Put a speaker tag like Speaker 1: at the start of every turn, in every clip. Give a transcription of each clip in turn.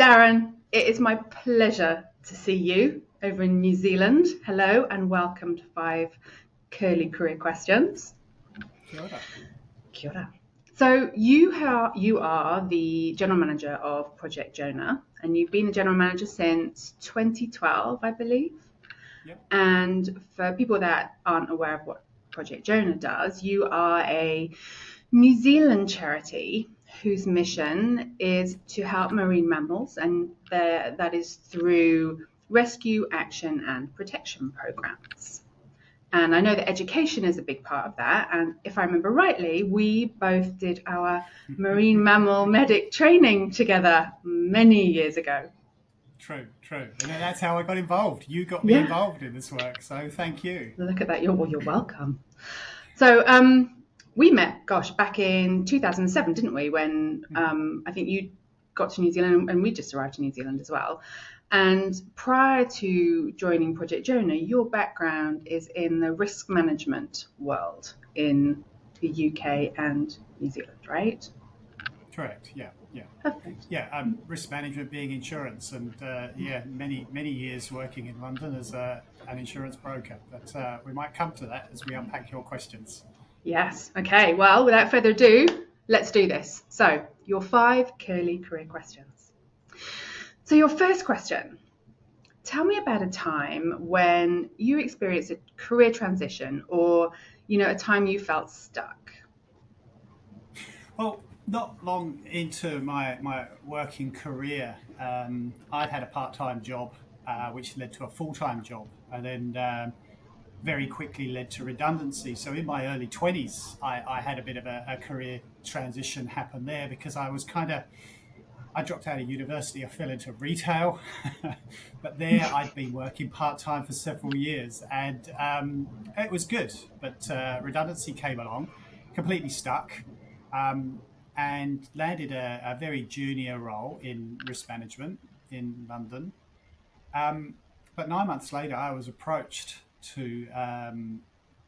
Speaker 1: Daren, it is my pleasure to see you over in New Zealand. Hello and welcome to 5 Curly Career Questions.
Speaker 2: Kia ora.
Speaker 1: Kia ora. So you are the General Manager of Project Jonah, and you've been the General Manager since 2012, I believe.
Speaker 2: Yep.
Speaker 1: And for people that aren't aware of what Project Jonah does, you are a New Zealand charity whose mission is to help marine mammals, and that is through rescue, action, and protection programs. And I know that education is a big part of that. And if I remember rightly, we both did our marine mammal medic training together many years ago.
Speaker 2: True. And that's how I got involved. You got me involved in this work, so thank you.
Speaker 1: Look at that. You're welcome. So we met, back in 2007, didn't we? When I think you got to New Zealand and we just arrived to New Zealand as well. And prior to joining Project Jonah, your background is in the risk management world in the UK and New Zealand, right?
Speaker 2: Correct. Yeah.
Speaker 1: Perfect.
Speaker 2: Yeah. Risk management being insurance, and many years working in London as an insurance broker. But we might come to that as we unpack your questions.
Speaker 1: Yes. Okay. Well, without further ado, let's do this. So, your 5 curly career questions. So, your first question: tell me about a time when you experienced a career transition, or a time you felt stuck.
Speaker 2: Well, not long into my working career, I'd had a part-time job, which led to a full-time job, and then very quickly led to redundancy. So in my early 20s, I had a bit of a career transition happen there, because I dropped out of university, I fell into retail, but there I'd been working part-time for several years, and it was good, but redundancy came along, completely stuck, and landed a very junior role in risk management in London. But 9 months later, I was approached to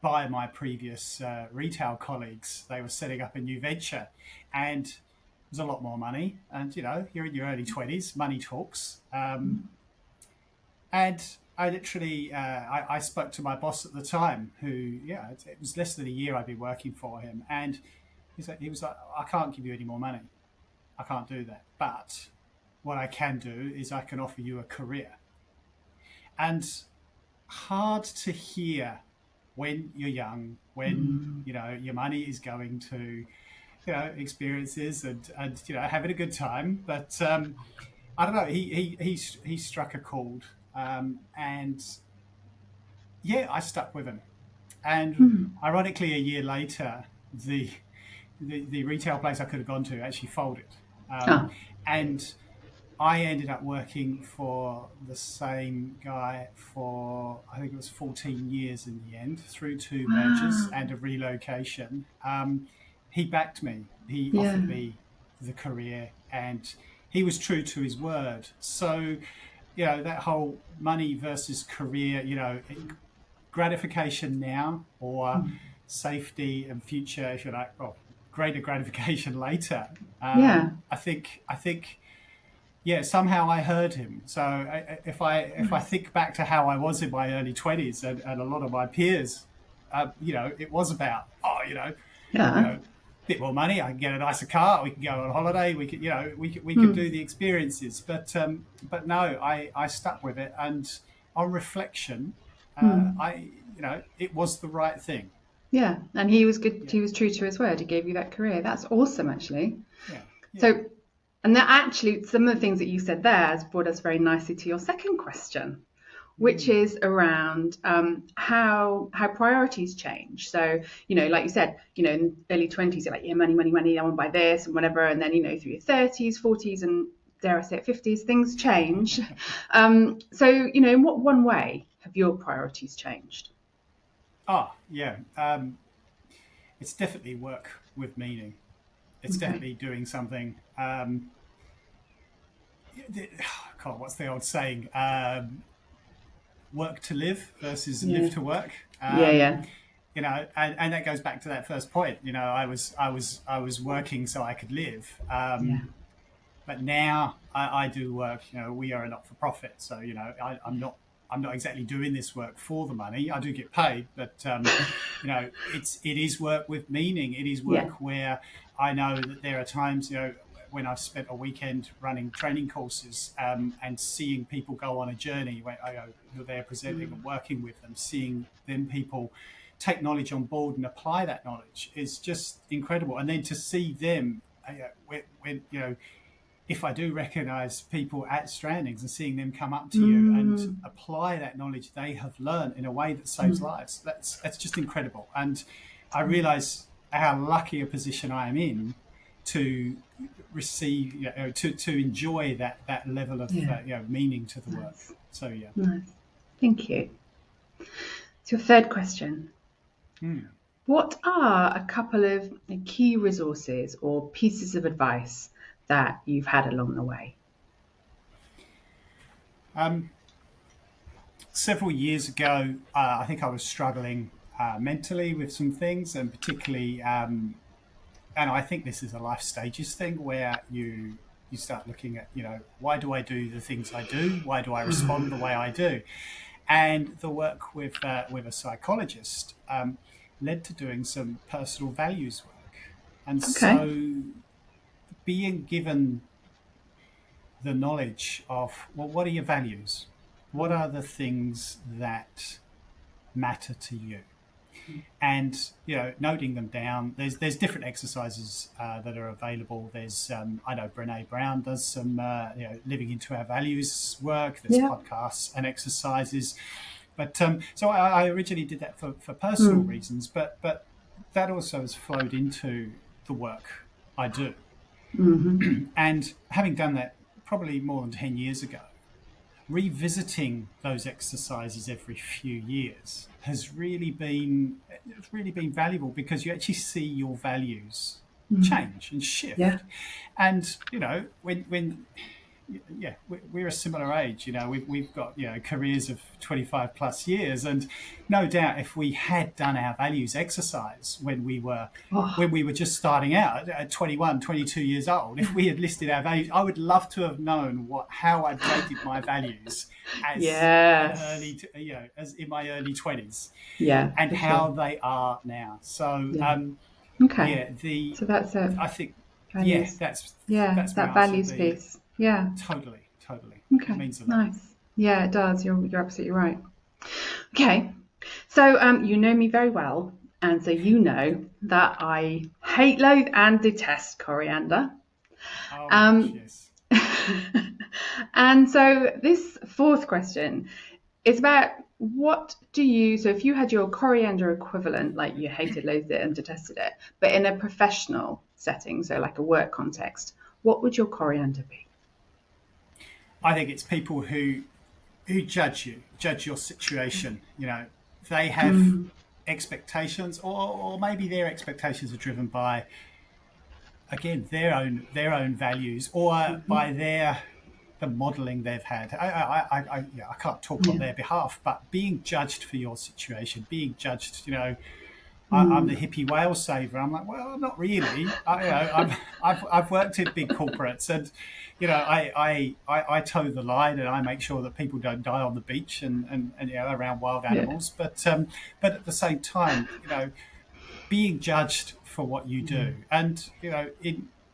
Speaker 2: by my previous retail colleagues. They were setting up a new venture, and it was a lot more money. And you're in your early 20s, money talks. And I literally I spoke to my boss at the time, who it was less than a year I'd been working for him, and he was like, I can't give you any more money. I can't do that. But what I can do is I can offer you a career. And hard to hear when you're young, when your money is going to experiences and having a good time. But I don't know, he struck a chord, and I stuck with him. And ironically, a year later, the retail place I could have gone to actually folded, and I ended up working for the same guy for, I think it was 14 years in the end, through 2 mergers and a relocation. He backed me. He offered me the career, and he was true to his word. So, that whole money versus career, gratification now, or safety and future, if you like, greater gratification later. I think somehow I heard him. So if I think back to how I was in my early 20s and a lot of my peers, it was about, bit more money, I can get a nicer car, we can go on holiday, we could do the experiences. But no, I stuck with it, and on reflection, it was the right thing.
Speaker 1: Yeah, and he was good. He was true to his word. He gave you that career. That's awesome, actually.
Speaker 2: Yeah.
Speaker 1: So, and that actually, some of the things that you said there has brought us very nicely to your second question, which is around how priorities change. So, like you said, in early 20s, you're like, money, I want to buy this and whatever. And then, through your 30s, 40s, and dare I say it, 50s, things change. So, in what one way have your priorities changed?
Speaker 2: It's definitely work with meaning. It's definitely doing something. What's the old saying? Work to live versus live to work. And that goes back to that first point. I was working so I could live. But now I do work. We are a not-for-profit, so I'm not exactly doing this work for the money. I do get paid, but it is work with meaning. It is
Speaker 1: Yeah.
Speaker 2: work where I know that there are times when I've spent a weekend running training courses and seeing people go on a journey where who they're presenting and working with them, seeing them people take knowledge on board and apply that knowledge is just incredible. And then to see them when if I do recognise people at strandings and seeing them come up to you and apply that knowledge they have learned in a way that saves lives, that's just incredible. And I realise how lucky a position I am in to receive, to enjoy that level of meaning to the work. So yeah.
Speaker 1: Nice. Thank you. So your third question. What are a couple of key resources or pieces of advice that you've had along the way?
Speaker 2: Several years ago, I think I was struggling mentally with some things, and particularly, and I think this is a life stages thing where you start looking at, why do I do the things I do? Why do I respond the way I do? And the work with a psychologist led to doing some personal values work. And so being given the knowledge of, well, what are your values? What are the things that matter to you? And noting them down. There's different exercises that are available. There's I know Brené Brown does some living into our values work. There's podcasts and exercises. But so I originally did that for personal reasons, but that also has flowed into the work I do. And having done that probably more than 10 years ago, revisiting those exercises every few years has really been valuable, because you actually see your values change and shift. And when we're a similar age, we've got careers of 25 plus years, and no doubt if we had done our values exercise when we were just starting out at 21, 22 years old, if we had listed our values, I would love to have known how I'd rated my values as as in my early 20s, and how they are now. So so
Speaker 1: that's it.
Speaker 2: I think
Speaker 1: values.
Speaker 2: that's
Speaker 1: that values piece. Yeah,
Speaker 2: totally.
Speaker 1: Okay,
Speaker 2: It means a lot.
Speaker 1: Nice. Yeah, it does. You're absolutely right. Okay, so you know me very well, and so you know that I hate, loathe, and detest coriander.
Speaker 2: Yes.
Speaker 1: And so this fourth question is about so if you had your coriander equivalent, like you hated, loathed it, and detested it, but in a professional setting, so like a work context, what would your coriander be?
Speaker 2: I think it's people who judge your situation. They have expectations, or maybe their expectations are driven by, again, their own values, or by the modelling they've had. I can't talk on their behalf, but being judged for your situation, being judged, I'm the hippie whale saver. I'm like, well, not really. I've worked in big corporates, and I toe the line, and I make sure that people don't die on the beach and around wild animals. But at the same time, being judged for what you do, and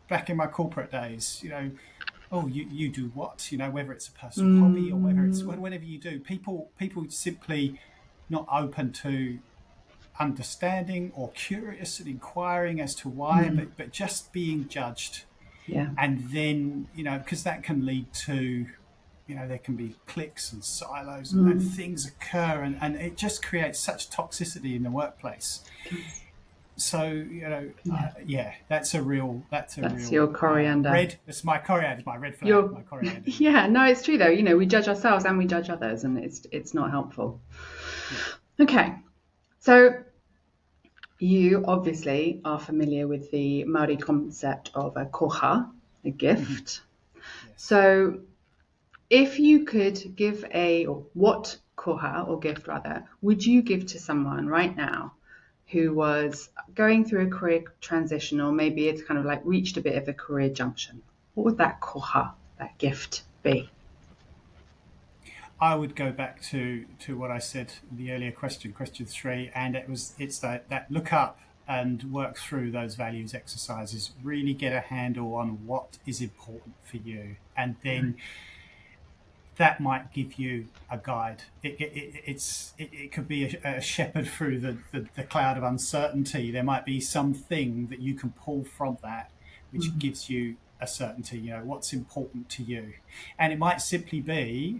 Speaker 2: back in my corporate days, you do what? Whether it's a personal hobby or whether it's whatever you do, people simply not open to understanding or curious and inquiring as to why, but just being judged. And then, because that can lead to, there can be cliques and silos and things occur, and it just creates such toxicity in the workplace. So, that's your
Speaker 1: coriander.
Speaker 2: Red. It's my coriander. It's my red flag. My coriander.
Speaker 1: Yeah, no, it's true though. We judge ourselves and we judge others, and it's not helpful. Okay, so you obviously are familiar with the Maori concept of a koha, a gift.
Speaker 2: Yes.
Speaker 1: So if you could give what koha, or gift rather, would you give to someone right now who was going through a career transition, or maybe it's kind of like reached a bit of a career junction? what would that koha, that gift, be?
Speaker 2: I would go back to what I said in the earlier question 3, and it's that look up and work through those values exercises. Really get a handle on what is important for you, and then that might give you a guide. It could be a shepherd through the cloud of uncertainty. There might be something that you can pull from that, which gives you a certainty. You know what's important to you, and it might simply be.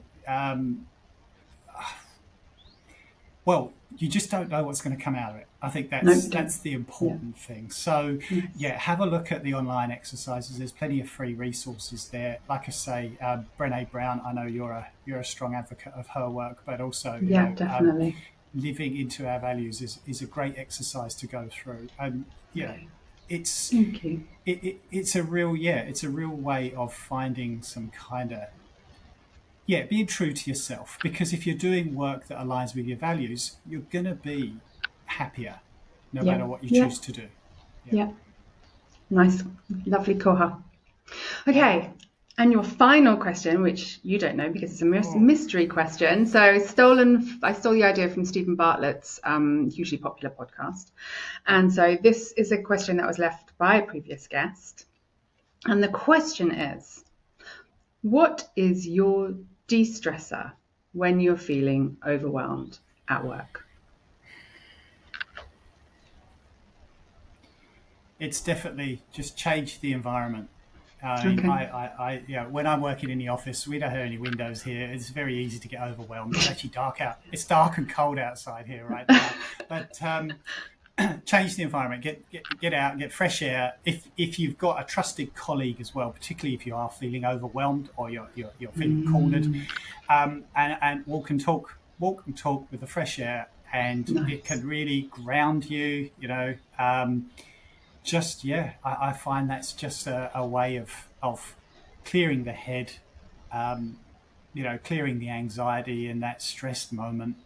Speaker 2: Well, you just don't know what's going to come out of it. I think that's the important thing. So, have a look at the online exercises. There's plenty of free resources there. Like I say, Brené Brown. I know you're a strong advocate of her work, but also,
Speaker 1: definitely.
Speaker 2: Living into our values is a great exercise to go through. And it's
Speaker 1: Thank you.
Speaker 2: It's a real way of finding some kind of. Being true to yourself, because if you're doing work that aligns with your values, you're going to be happier no matter what you choose to do.
Speaker 1: Yeah. Nice. Lovely koha. Okay. And your final question, which you don't know because it's a mystery question. So I stole the idea from Stephen Bartlett's hugely popular podcast. And so this is a question that was left by a previous guest. And the question is, what is your de-stressor when you're feeling overwhelmed at work?
Speaker 2: It's definitely just change the environment. When I'm working in the office, we don't have any windows here. It's very easy to get overwhelmed. It's actually dark out. It's dark and cold outside here right now. But change the environment. Get out, get fresh air. If you've got a trusted colleague as well, particularly if you are feeling overwhelmed or you're feeling cornered, and walk and talk with the fresh air, and it can really ground you. I find that's just a way of clearing the head, clearing the anxiety in that stressed moment,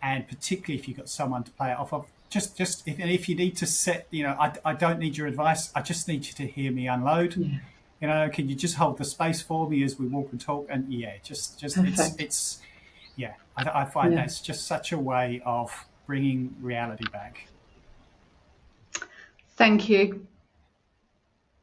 Speaker 2: and particularly if you've got someone to play it off of. If you need to set, I don't need your advice. I just need you to hear me unload. Can you just hold the space for me as we walk and talk? And I find that's just such a way of bringing reality back.
Speaker 1: Thank you,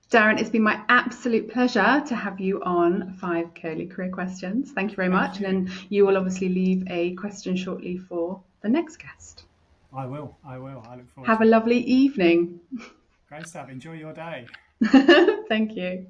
Speaker 1: Daren. It's been my absolute pleasure to have you on 5 Curly Career Questions. Thank you very much. And then you will obviously leave a question shortly for the next guest.
Speaker 2: I will. I look forward.
Speaker 1: Have a lovely evening.
Speaker 2: Great stuff. Enjoy your day.
Speaker 1: Thank you.